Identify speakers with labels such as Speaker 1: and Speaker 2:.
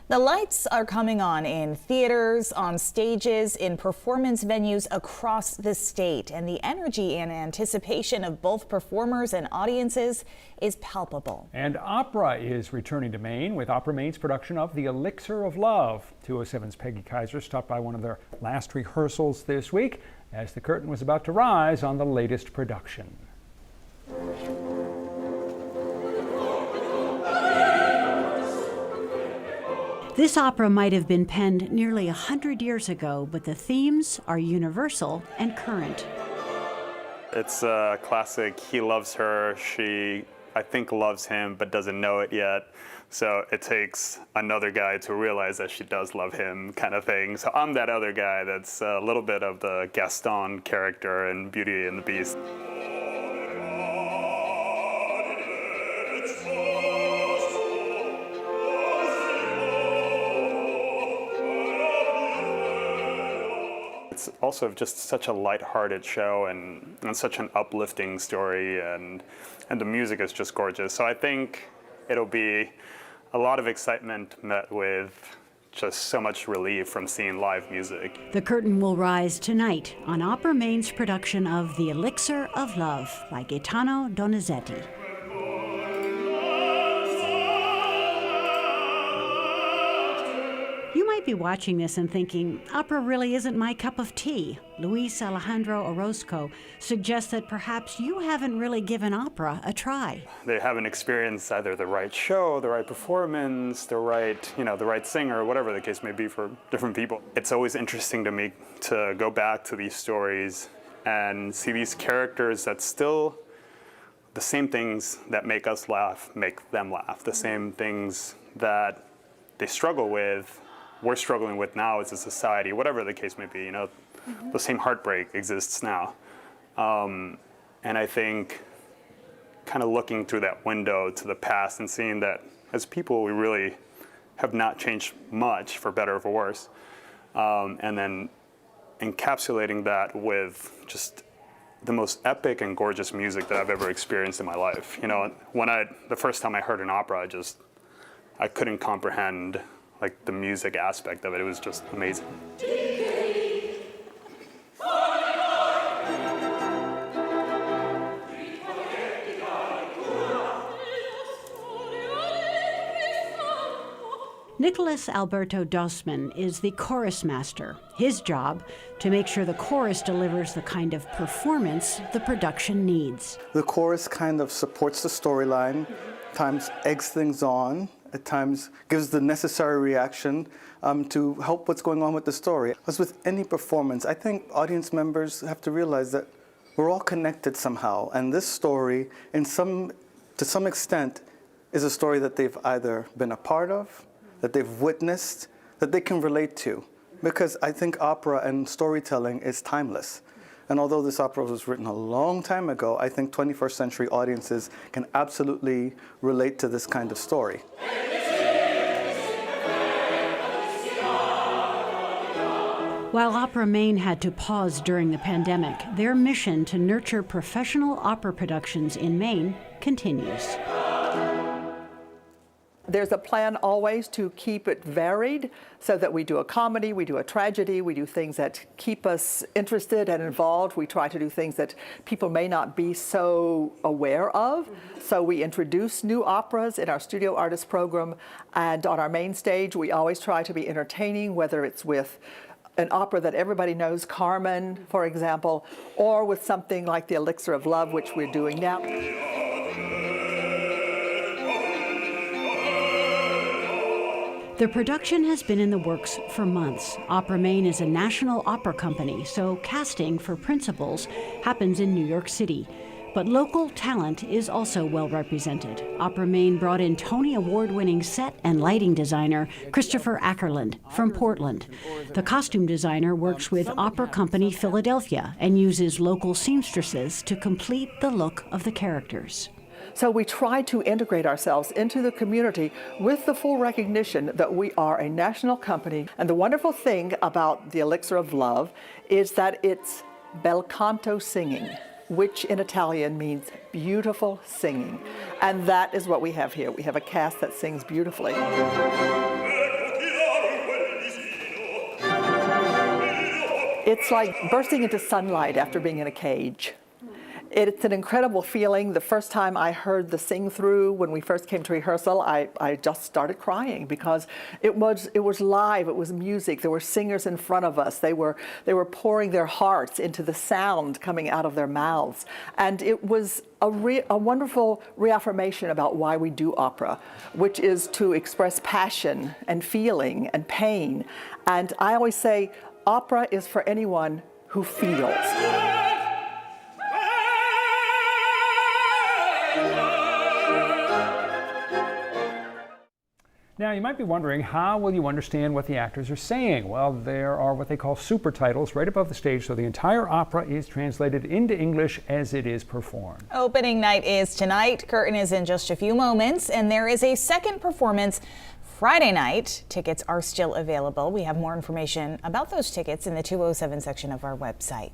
Speaker 1: The lights are coming on in theaters, on stages, in performance venues across the state, and the energy and anticipation of both performers and audiences is palpable.
Speaker 2: And opera is returning to Maine with Opera Maine's production of The Elixir of Love. 207's Peggy Kaiser stopped by one of their last rehearsals this week as the curtain was about to rise on the latest production.
Speaker 3: This opera might have been penned nearly 100 years ago, but the themes are universal and current.
Speaker 4: It's a classic, he loves her, she, I think, loves him, but doesn't know it yet. So it takes another guy to realize that she does love him, kind of thing. So I'm that other guy that's a little bit of the Gaston character in Beauty and the Beast. It's also just such a lighthearted show and such an uplifting story, and the music is just gorgeous. So I think it'll be a lot of excitement met with just so much relief from seeing live music.
Speaker 3: The curtain will rise tonight on Opera Maine's production of The Elixir of Love by Gaetano Donizetti. You might be watching this and thinking, opera really isn't my cup of tea. Luis Alejandro Orozco suggests that perhaps you haven't really given opera a try.
Speaker 4: They haven't experienced either the right show, the right performance, the right singer, whatever the case may be for different people. It's always interesting to me to go back to these stories and see these characters that still, the same things that make us laugh, make them laugh. The same things that they struggle with, we're struggling with now as a society, whatever the case may be, the same heartbreak exists now. And I think kind of looking through that window to the past and seeing that as people, we really have not changed much, for better or for worse. And then encapsulating that with just the most epic and gorgeous music that I've ever experienced in my life. The first time I heard an opera, I couldn't comprehend the music aspect of it. It was just amazing.
Speaker 3: Nicholas Alberto Dossman is the chorus master. His job, to make sure the chorus delivers the kind of performance the production needs.
Speaker 5: The chorus kind of supports the storyline, at times eggs things on, at times gives the necessary reaction to help what's going on with the story. As with any performance, I think audience members have to realize that we're all connected somehow, and this story, to some extent, is a story that they've either been a part of, that they've witnessed, that they can relate to. Because I think opera and storytelling is timeless. And although this opera was written a long time ago, I think 21st century audiences can absolutely relate to this kind of story.
Speaker 3: While Opera Maine had to pause during the pandemic, their mission to nurture professional opera productions in Maine continues.
Speaker 6: There's a plan always to keep it varied so that we do a comedy, we do a tragedy, we do things that keep us interested and involved. We try to do things that people may not be so aware of. So we introduce new operas in our studio artist program, and on our main stage we always try to be entertaining, whether it's with an opera that everybody knows, Carmen, for example, or with something like The Elixir of Love, which we're doing now.
Speaker 3: The production has been in the works for months. Opera Maine is a national opera company, so casting for principals happens in New York City. But local talent is also well represented. Opera Maine brought in Tony Award-winning set and lighting designer Christopher Ackerland from Portland. The costume designer works with opera company Philadelphia and uses local seamstresses to complete the look of the characters.
Speaker 6: So we try to integrate ourselves into the community with the full recognition that we are a national company. And the wonderful thing about The Elixir of Love is that it's bel canto singing, which in Italian means beautiful singing. And that is what we have here. We have a cast that sings beautifully. It's like bursting into sunlight after being in a cage. It's an incredible feeling. The first time I heard the sing through when we first came to rehearsal, I just started crying because it was live, it was music. There were singers in front of us. They were pouring their hearts into the sound coming out of their mouths. And it was a wonderful reaffirmation about why we do opera, which is to express passion and feeling and pain. And I always say, opera is for anyone who feels.
Speaker 2: Now, you might be wondering, how will you understand what the actors are saying? Well, there are what they call super titles right above the stage, so the entire opera is translated into English as it is performed.
Speaker 1: Opening night is tonight. Curtain is in just a few moments, and there is a second performance Friday night. Tickets are still available. We have more information about those tickets in the 207 section of our website.